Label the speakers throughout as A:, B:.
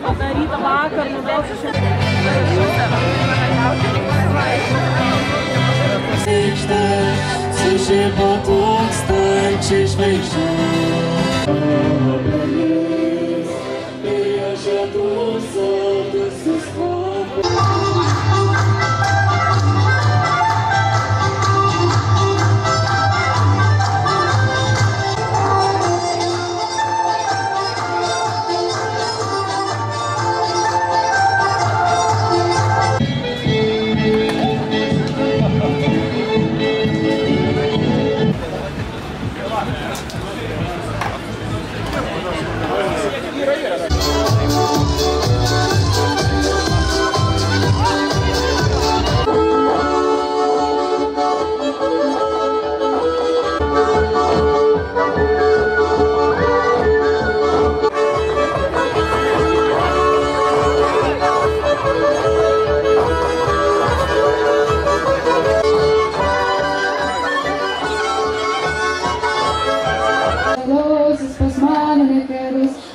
A: Padaryta vakar, nubalsiu šiandien.
B: Sužibo tūkstančiai žvaigždžių.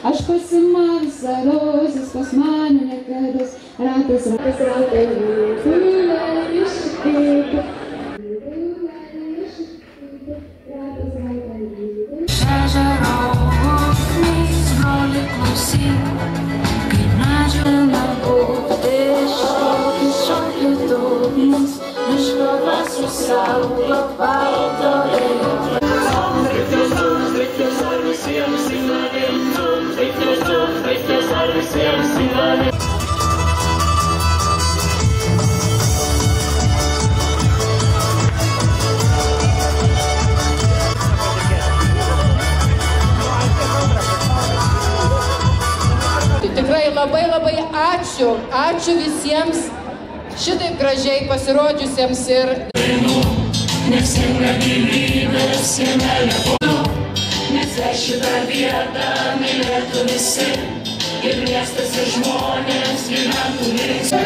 C: Aš pasimavis arozis pas mane nekarus, ratas, ratas, ratas,
D: Ežero ugnis, broli klausyk, kaip medžių nebūti šokių dugnis, miško dvasių saugo baltorėjo.
E: Tikrai labai ačiū visiems šitaip gražiai pasirodžiusiems ir
B: Nesenga gyvybės siemelė būdu, nes šitą vietą mylėtų visi ir miestas ir žmonės gyventų linksmai.